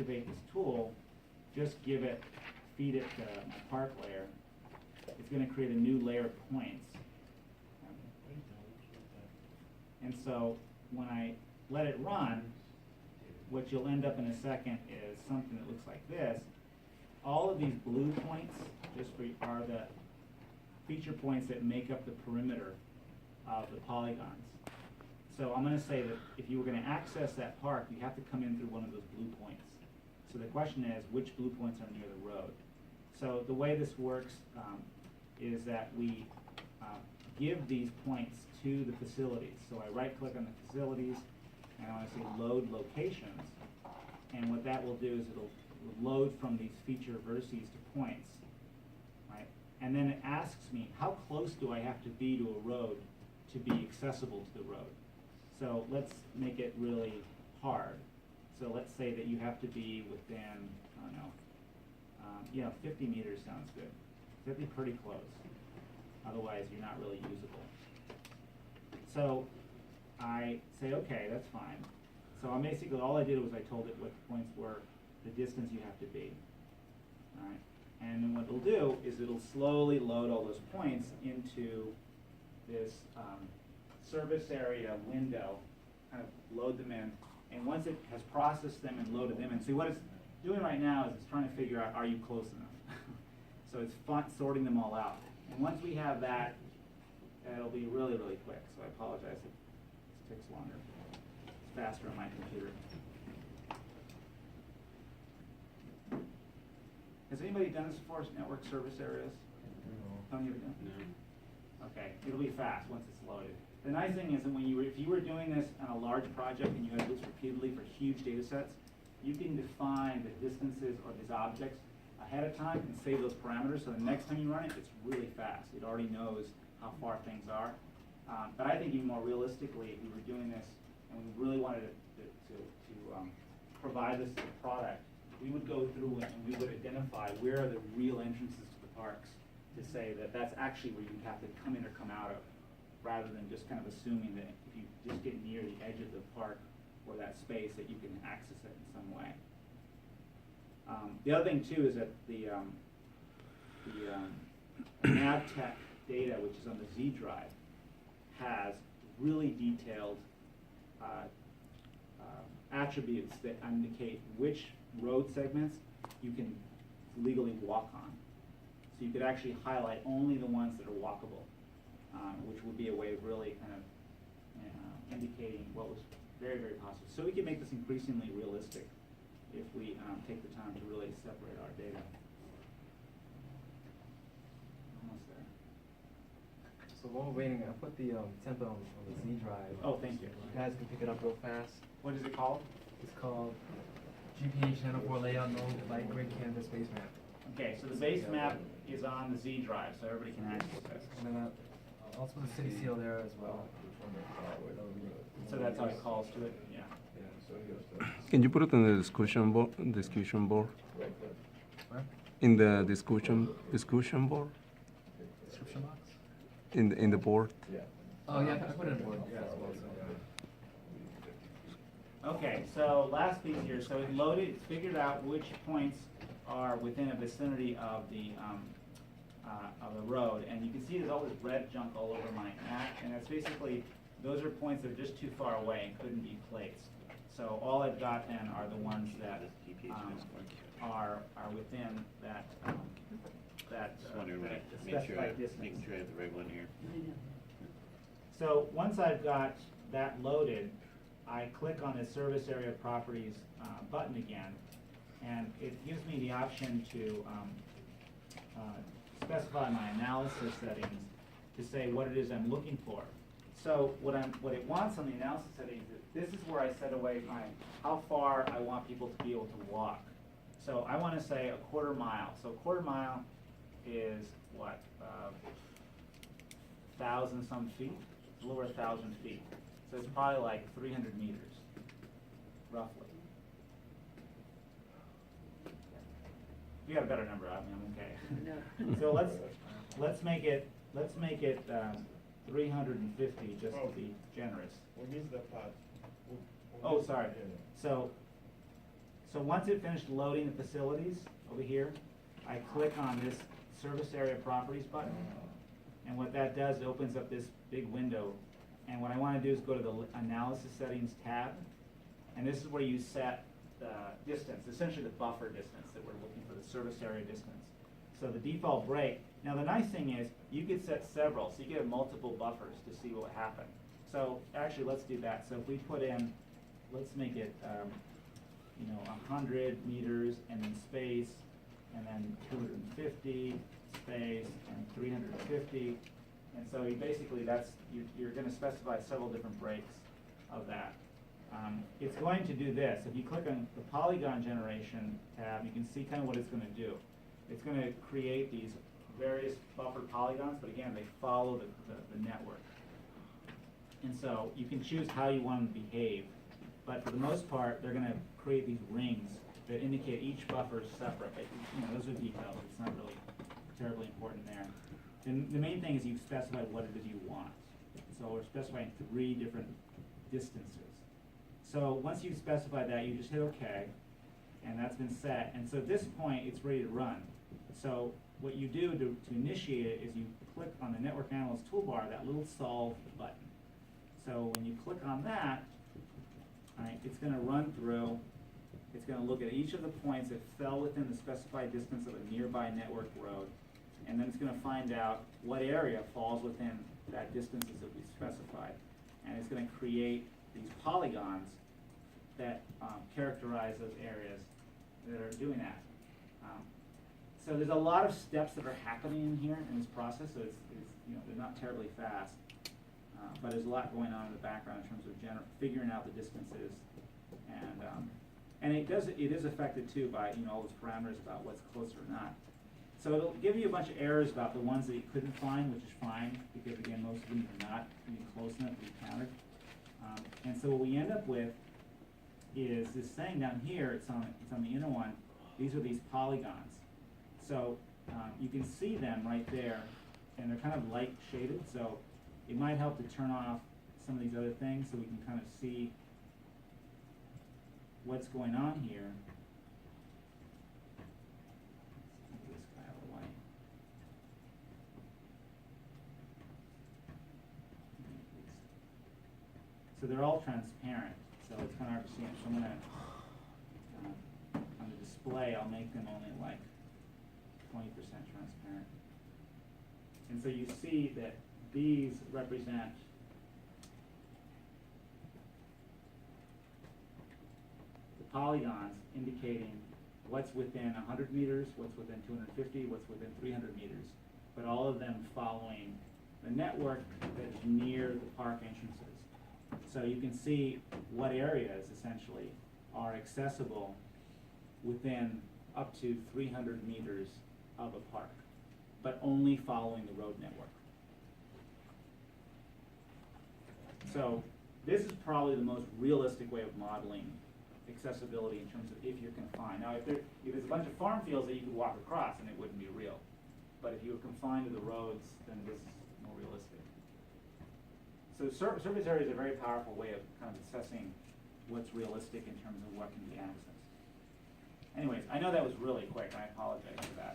activate this tool, just feed it my park layer, it's going to create a new layer of points. And so when I let it run, what you'll end up in a second is something that looks like this. All of these blue points are the feature points that make up the perimeter of the polygons. So I'm going to say that if you were going to access that park, you have to come in through one of those blue points. So the question is, which blue points are near the road? So the way this works is that we give these points to the facilities. So I right-click on the facilities, and I want to say load locations. And what that will do is it'll load from these feature vertices to points, right? And then it asks me, how close do I have to be to a road to be accessible to the road? So let's make it really hard. So let's say that you have to be within, I don't know, 50 meters sounds good. 50 pretty close. Otherwise, you're not really usable. So I say, okay, that's fine. So I'm basically, all I did was I told it what the points were, the distance you have to be. All right. And then what it'll do is it'll slowly load all those points into this service area window, kind of load them in. And once it has processed them and loaded them in, see what it's doing right now is it's trying to figure out, are you close enough? So it's sorting them all out. And once we have that, it'll be really, really quick. So I apologize if it takes longer. It's faster on my computer. Has anybody done this before, network service areas? No. Tony, you ever done it? No. Okay, it'll be fast once it's loaded. The nice thing is that if you were doing this on a large project and you had this repeatedly for huge data sets, you can define the distances of these objects ahead of time and save those parameters, so the next time you run it, it's really fast. It already knows how far things are. But I think even more realistically, if we were doing this and we really wanted to provide this as a product, we would go through and we would identify where are the real entrances to the parks to say that that's actually where you have to come in or come out of, rather than just kind of assuming that if you just get near the edge of the park or that space that you can access it in some way. The other thing too is that the NavTech data, which is on the Z drive, has really detailed attributes that indicate which road segments you can legally walk on. So you could actually highlight only the ones that are walkable, which would be a way of really kind of indicating what was very, very possible. So we can make this increasingly realistic if we take the time to really separate our data. Almost there. So while we're waiting, I put the template on the Z drive. Oh, thank you. You guys can pick it up real fast. What is it called? It's called GPH904 layout node light gray canvas base map. Okay, so the base map is on the Z drive, so everybody can access it. And then I'll put the city seal there as well. So that's how it calls to it. Yeah. Can you put it in the discussion board? Where? In the discussion board? Description box? In the board? Oh yeah, I put it in board. Yeah, Okay, so last piece here. So it loaded, it figured out which points are within a vicinity of the road, and you can see there's all this red junk all over my map, and that's basically, those are points that are just too far away and couldn't be placed. So all I've got then are the ones that are within that specified distance. Making sure I have the right one here. So once I've got that loaded, I click on the service area properties button again, and it gives me the option to specify my analysis settings to say what it is I'm looking for. So what it wants on the analysis settings is, this is where I set away how far I want people to be able to walk. So I want to say a quarter mile. So a quarter mile is what, 1,000 some feet, a little over 1,000 feet. So it's probably like 300 meters, roughly. If you got a better number, I mean, I'm okay. So let's make it 350 just to be generous. What is the part? Oh, sorry. So So once it finished loading the facilities over here, I click on this service area properties button. And what that does, it opens up this big window. And what I want to do is go to the analysis settings tab. And this is where you set the distance, essentially the buffer distance that we're looking for, the service area distance. So the default break, now the nice thing is you could set several, so you could have multiple buffers to see what happened. So actually let's do that. So if we put in, let's make it 100 meters and then space, and then 250 space and 350. And so you basically you're going to specify several different breaks of that. It's going to do this. If you click on the polygon generation tab, you can see kind of what it's going to do. It's going to create these various buffered polygons, but again, they follow the network. And so you can choose how you want them to behave. But for the most part, they're going to create these rings that indicate each buffer is separate. Those are details. It's not really terribly important there. And the main thing is you specify what it is you want. So we're specifying 3 different distances. So once you specify that, you just hit OK, and that's been set. And so at this point, it's ready to run. So what you do to initiate it is you click on the Network Analyst toolbar, that little solve button. So when you click on that, all right, it's going to run through. It's going to look at each of the points that fell within the specified distance of a nearby network road. And then it's going to find out what area falls within that distances that we specified. And it's going to create these polygons that characterize those areas that are doing that. So there's a lot of steps that are happening in here in this process. So it's they're not terribly fast, but there's a lot going on in the background in terms of figuring out the distances, and it is affected too by all those parameters about what's close or not. So it'll give you a bunch of errors about the ones that you couldn't find, which is fine, because again, most of them are not even close enough to be counted. And so what we end up with is this thing down here. It's on the inner one. These are these polygons. So you can see them right there, and they're kind of light shaded. So it might help to turn off some of these other things so we can kind of see what's going on here. So they're all transparent, so it's kind of hard to see it. So I'm going to, on the display, I'll make them only like 20% transparent. And so you see that these represent the polygons indicating what's within 100 meters, what's within 250, what's within 300 meters, but all of them following the network that is near the park entrances. So you can see what areas essentially are accessible within up to 300 meters of a park, but only following the road network. So this is probably the most realistic way of modeling accessibility in terms of if you're confined. Now, if there's a bunch of farm fields that you could walk across, and it wouldn't be real. But if you were confined to the roads, then this is more realistic. So surface area is a very powerful way of kind of assessing what's realistic in terms of what can be accessed. Anyways, I know that was really quick, and I apologize for that.